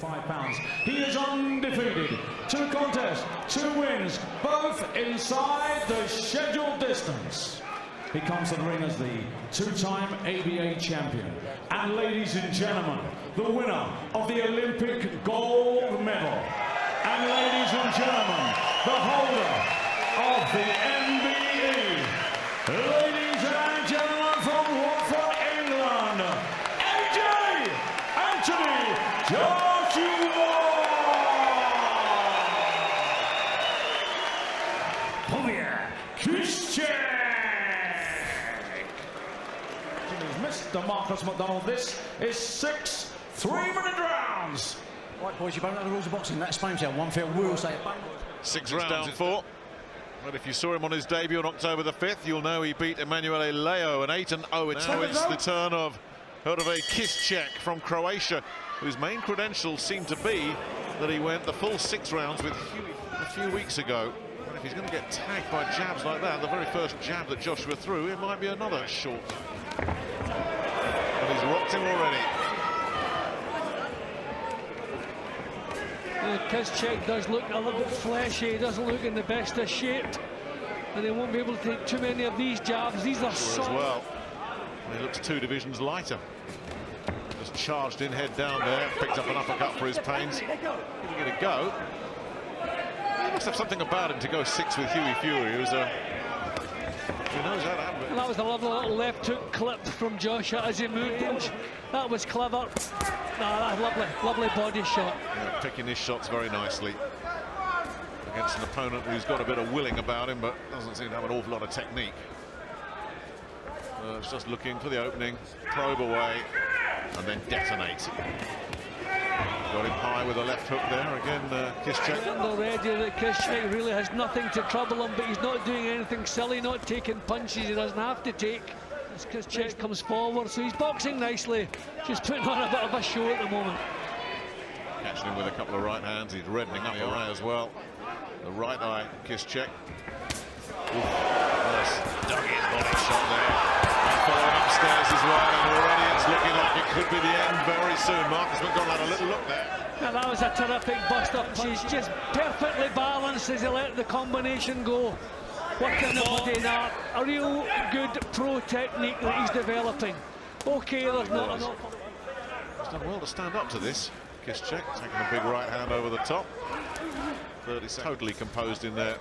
105 pounds. He is undefeated. 2 contests, 2 wins, both inside the scheduled distance. He comes to the ring as the 2-time ABA champion. And ladies and gentlemen, the winner of the Olympic gold medal. And ladies and gentlemen, the holder of the MBE. Ladies and gentlemen from Watford, England, AJ Anthony Joshua! Hrvoje Kisicek! Mr. Marcus McDonald, this is 6 3-minute rounds. Right, boys, you both know the rules of boxing. That explains how one fair will say it. 6 rounds down 4. But if you saw him on his debut on October the 5th, you'll know he beat Emanuele Leo, an 8-0. Now it's the turn of Hrvoje Kisicek from Croatia, whose main credentials seem to be that he went the full 6 rounds with Huey a few weeks ago. And if he's going to get tagged by jabs like that, the very first jab that Joshua threw, it might be another short. And he's rocked him already. Kisicek does look a little bit fleshy, he doesn't look in the best of shape, and he won't be able to take too many of these jabs. These are soft. As well. And he looks 2 divisions lighter. Just charged in, head down there, picked up an uppercut for his pains. Giving it a go. He must have something about him to go 6 with Huey Fury, who's a... Who knows how to have it. And that was a lovely little left hook clip from Joshua as he moved in. That was clever. That's lovely body shot. Yeah, picking his shots very nicely against an opponent who's got a bit of willing about him, but doesn't seem to have an awful lot of technique. It's just looking for the opening, probe away, and then detonate. Got him high with a left hook there again. Kisicek. Already that Kisicek really has nothing to trouble him, but he's not doing anything silly, not taking punches he doesn't have to take. As Kisicek comes forward, so he's boxing nicely, just putting on a bit of a show at the moment. Catching him with a couple of right hands, he's reddening up the eye as well. The right eye, Kisicek. Nice dug his body shot there. And following upstairs as well, and already it's looking like it could be the end very soon. Marcus McDonald had a little look there. Now that was a terrific bust up. He's just perfectly balanced as he let the combination go. Working the body now, a real good pro technique that he's developing. Okay, there's not enough. He's done well to stand up to this. Kisicek taking a big right hand over the top. 30 totally composed in there.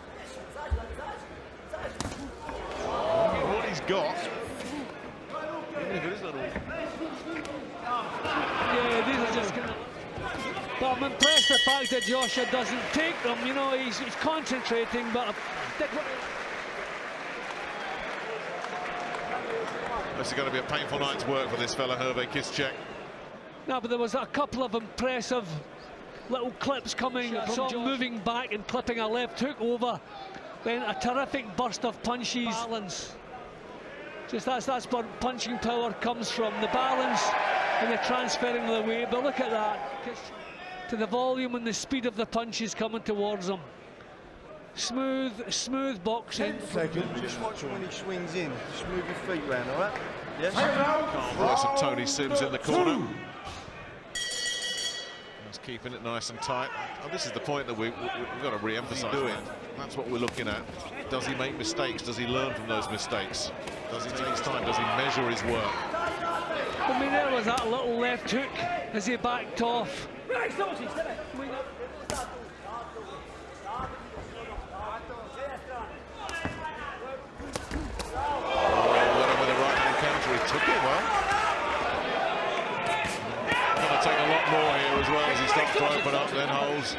What he's got. Even if it is not all. Yeah, these are just gonna. But I'm impressed the fact that Joshua doesn't take them. You know, he's concentrating, but. This is going to be a painful night's work for this fella, Hrvoje Kisicek. No, but there was a couple of impressive little clips coming from moving back and clipping a left hook over. Then a terrific burst of punches. Balance. Just that's where punching power comes from. The balance and the transferring of the weight. But look at that. To the volume and the speed of the punches coming towards him. Smooth boxing. 10 seconds. Just watch when he swings in. Just move your feet round, all right? Yes. Calm voice of Tony Sims in the corner. He's keeping it nice and tight. Oh, this is the point that we've got to re-emphasize. That's what we're looking at. Does he make mistakes? Does he learn from those mistakes? Does he take his time? Does he measure his work? I mean, there was that little left hook as he backed off. Took it well. Going to take a lot more here as well as he starts to open up then holes.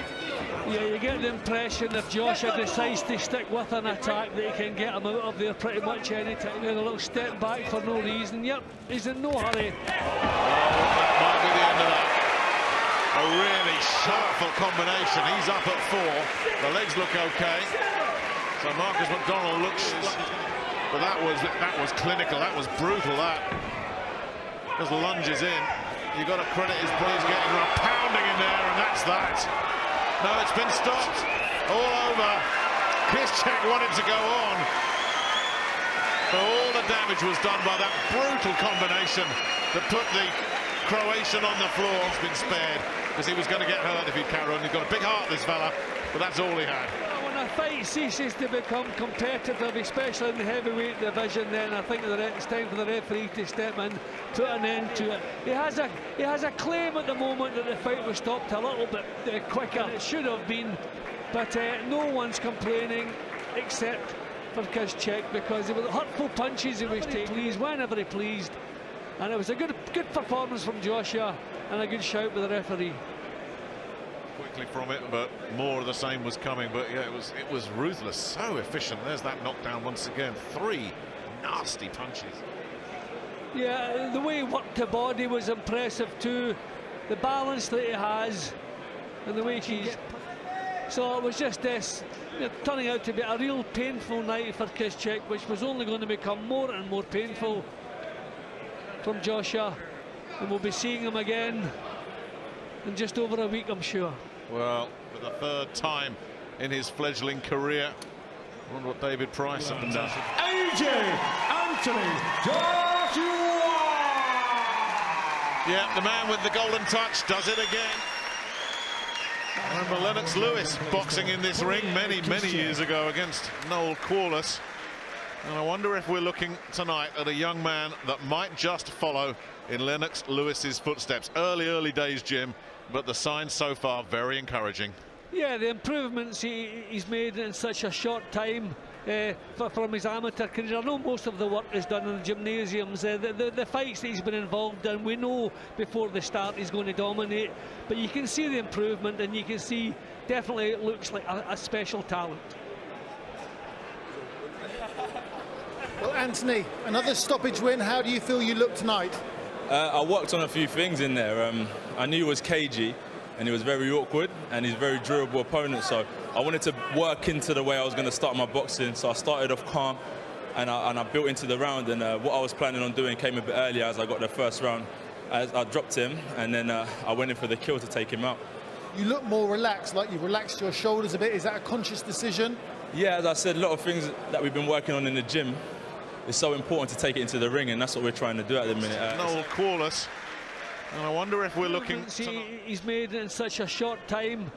Yeah, you get the impression if Joshua decides to stick with an attack that he can get him out of there pretty much any time. A little step back for no reason. Yep, he's in no hurry. Oh, that might be the end of that. A really sharpful combination. He's up at 4. The legs look okay. So Marcus McDonald looks... But that was clinical, that was brutal, that. Just lunges in. You've got to credit his boys getting a pounding in there, and that's that. No, it's been stopped. All over. Kisicek wanted to go on. But all the damage was done by that brutal combination that put the Croatian on the floor. It's been spared. because he was going to get hurt if he'd carry on. He's got a big heart, this fella, but that's all he had. When a fight ceases to become competitive, especially in the heavyweight division, then I think it's time for the referee to step in, put an end to it. He has a claim at the moment that the fight was stopped a little bit quicker than it should have been, but no one's complaining except for Kisicek, because there were hurtful punches he was taking, whenever he pleased, and it was a good performance from Joshua and a good shout by the referee. Quickly from it, but more of the same was coming. But yeah, it was ruthless, so efficient. There's that knockdown once again. 3 nasty punches. Yeah, the way he worked the body was impressive too. The balance that he has and the way he's... So it was just this, turning out to be a real painful night for Kisicek, which was only going to become more and more painful from Joshua. And we'll be seeing him again in just over a week, I'm sure. Well, for the 3rd time in his fledgling career. I wonder what David Price and AJ Anthony Joshua! Yeah, the man with the golden touch does it again. I remember Lennox Lewis boxing in this ring many years ago against Noel Corliss. And I wonder if we're looking tonight at a young man that might just follow in Lennox Lewis's footsteps. Early days, Jim, but the signs so far very encouraging. Yeah, the improvements he's made in such a short time from his amateur career. I know most of the work is done in the gymnasiums. The fights that he's been involved in, we know before the start he's going to dominate, but you can see the improvement, and you can see definitely it looks like a special talent. Well, Anthony, another stoppage win. How do you feel you look tonight? I worked on a few things in there. I knew he was cagey and he was very awkward and he's a very durable opponent, so I wanted to work into the way I was going to start my boxing. So I started off calm and I built into the round, and what I was planning on doing came a bit earlier as I got the first round. As I dropped him, and then I went in for the kill to take him out. You look more relaxed, like you've relaxed your shoulders a bit. Is that a conscious decision? Yeah, as I said, a lot of things that we've been working on in the gym. It's so important to take it into the ring, and that's what we're trying to do at the minute. Noel Corliss, and I wonder if we're looking... He's made in such a short time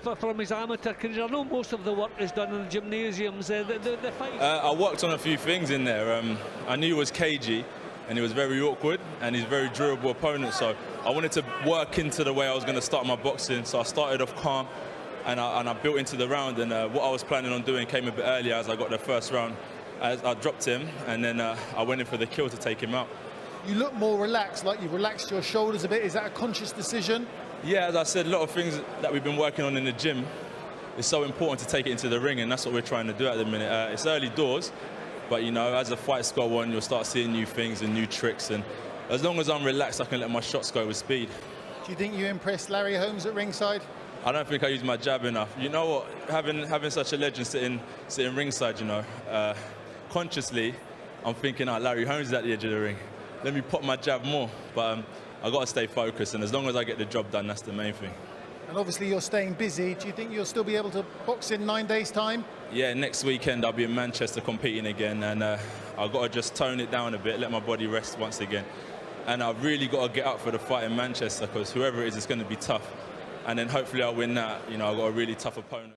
from his amateur career. I know most of the work is done in the gymnasiums. The fight... I worked on a few things in there. I knew he was cagey and he was very awkward and he's a very durable opponent, so I wanted to work into the way I was going to start my boxing. So I started off calm and I built into the round, and what I was planning on doing came a bit earlier as I got the first round. As I dropped him, and then I went in for the kill to take him out. You look more relaxed, like you've relaxed your shoulders a bit. Is that a conscious decision? Yeah, as I said, a lot of things that we've been working on in the gym. It's so important to take it into the ring, and that's what we're trying to do at the minute. It's early doors, but you know, as the fights go on, you'll start seeing new things and new tricks, and as long as I'm relaxed, I can let my shots go with speed. Do you think you impressed Larry Holmes at ringside? I don't think I used my jab enough. You know what, having such a legend sitting ringside, you know, consciously, I'm thinking, Larry Holmes is at the edge of the ring. Let me pop my jab more. But I've got to stay focused, and as long as I get the job done, that's the main thing. And obviously you're staying busy. Do you think you'll still be able to box in 9 days' time? Yeah, next weekend I'll be in Manchester competing again, and I've got to just tone it down a bit, let my body rest once again. And I've really got to get up for the fight in Manchester, because whoever it is, it's going to be tough. And then hopefully I'll win that. You know, I've got a really tough opponent.